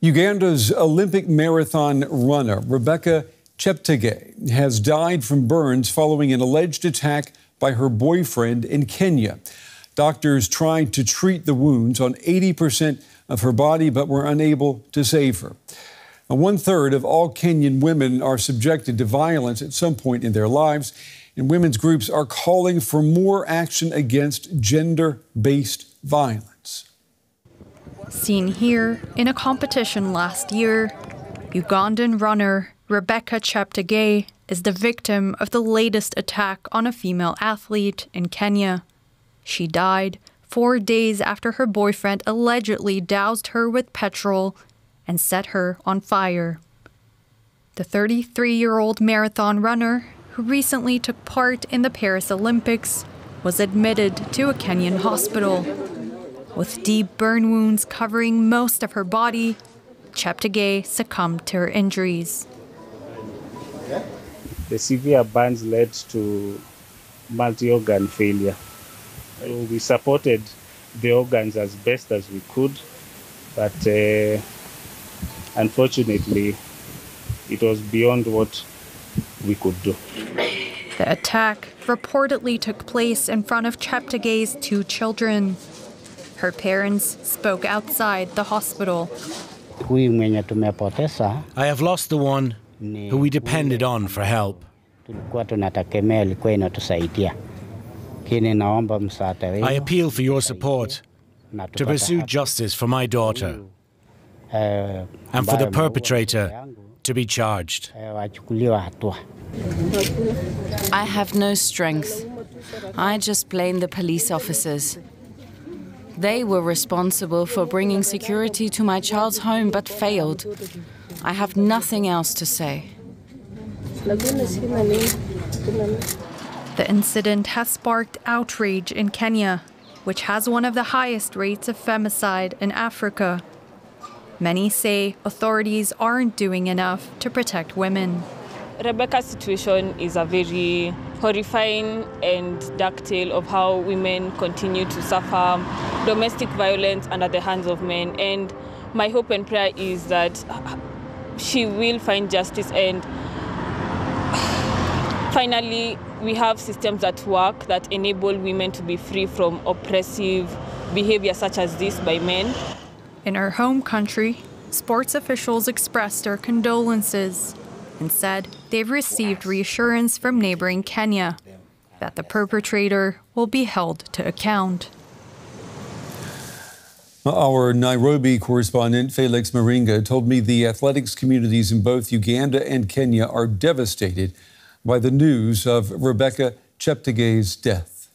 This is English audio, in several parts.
Uganda's Olympic marathon runner, Rebecca Cheptegei, has died from burns following an alleged attack by her boyfriend in Kenya. Doctors tried to treat the wounds on 80% of her body, but were unable to save her. Now, 1/3 of all Kenyan women are subjected to violence at some point in their lives, and women's groups are calling for more action against gender-based violence. Seen here in a competition last year, Ugandan runner Rebecca Cheptegei is the victim of the latest attack on a female athlete in Kenya. She died 4 days after her boyfriend allegedly doused her with petrol and set her on fire. The 33-year-old marathon runner, who recently took part in the Paris Olympics, was admitted to a Kenyan hospital. With deep burn wounds covering most of her body, Cheptegei succumbed to her injuries. The severe burns led to multi-organ failure. We supported the organs as best as we could, but unfortunately, it was beyond what we could do. The attack reportedly took place in front of Cheptegei's 2 children. Her parents spoke outside the hospital. I have lost the one who we depended on for help. I appeal for your support to pursue justice for my daughter and for the perpetrator to be charged. I have no strength. I just blame the police officers. They were responsible for bringing security to my child's home, but failed. I have nothing else to say. The incident has sparked outrage in Kenya, which has one of the highest rates of femicide in Africa. Many say authorities aren't doing enough to protect women. Rebecca's situation is a very horrifying and dark tale of how women continue to suffer domestic violence under the hands of men. And my hope and prayer is that she will find justice, and finally we have systems that work that enable women to be free from oppressive behavior such as this by men. In her home country, sports officials expressed their condolences and said they've received reassurance from neighboring Kenya that the perpetrator will be held to account. Our Nairobi correspondent, Felix Maringa, told me the athletics communities in both Uganda and Kenya are devastated by the news of Rebecca Cheptegei's death.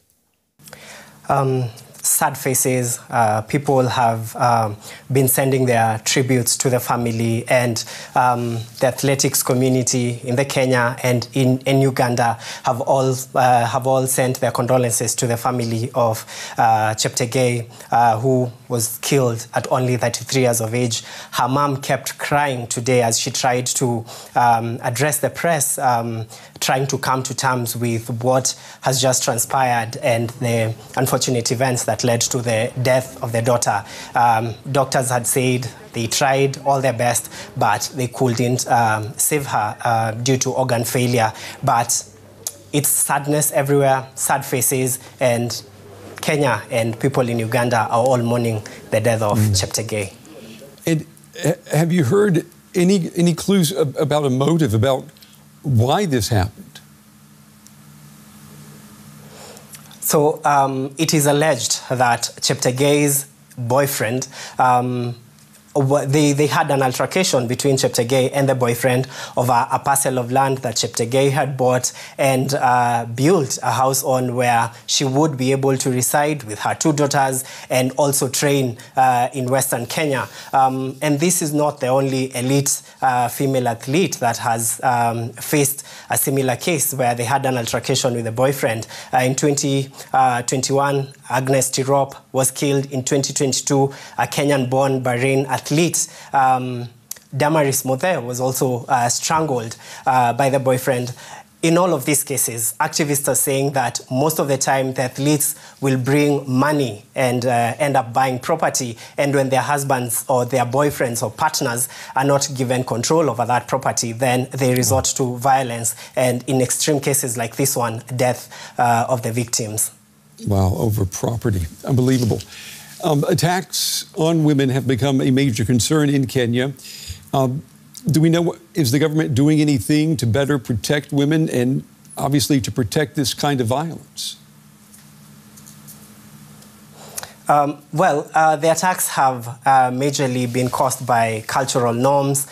Sad faces. People have been sending their tributes to the family, and the athletics community in the Kenya and in Uganda have all sent their condolences to the family of Cheptegei, who was killed at only 33 years of age. Her mom kept crying today as she tried to address the press, trying to come to terms with what has just transpired and the unfortunate events that led to the death of their daughter. Doctors had said they tried all their best, but they couldn't save her due to organ failure. But it's sadness everywhere, sad faces, and Kenya and people in Uganda are all mourning the death of Cheptegei. And have you heard any clues about a motive, about why this happened? So it is alleged that Cheptegei's boyfriend, they had an altercation between Cheptegei and the boyfriend over a parcel of land that Cheptegei had bought and built a house on, where she would be able to reside with her 2 daughters and also train in Western Kenya. And this is not the only elite female athlete that has faced a similar case where they had an altercation with the boyfriend. In 2021, Agnes Tirop was killed. In 2022, a Kenyan-born Bahrain athlete, Damaris Mothe, was also strangled by the boyfriend. in all of these cases, activists are saying that most of the time the athletes will bring money and end up buying property, and when their husbands or their boyfriends or partners are not given control over that property, then they resort to violence, and in extreme cases like this one, death of the victims. Wow, over property. Unbelievable. Attacks on women have become a major concern in Kenya. Do we know, is the government doing anything to better protect women and obviously to protect this kind of violence? The attacks have majorly been caused by cultural norms,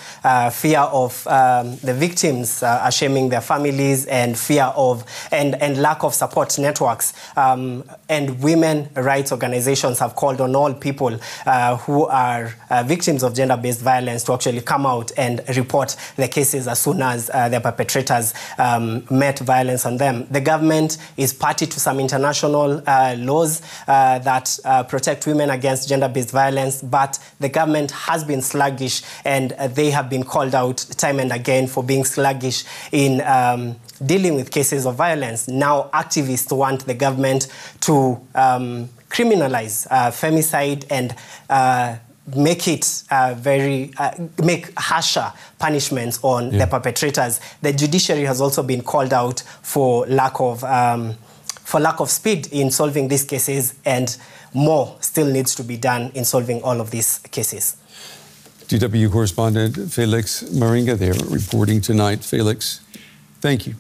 fear of the victims shaming their families, and fear of and lack of support networks. And women rights organizations have called on all people who are victims of gender-based violence to actually come out and report the cases as soon as their perpetrators met violence on them. The government is party to some international laws that protect women against gender-based violence, but the government has been sluggish, and they have been called out time and again for being sluggish in dealing with cases of violence. Now activists want the government to criminalize femicide and make it make harsher punishments on the perpetrators. The judiciary has also been called out for lack of speed in solving these cases, and more still needs to be done in solving all of these cases. DW correspondent Felix Maringa there reporting tonight. Felix, thank you.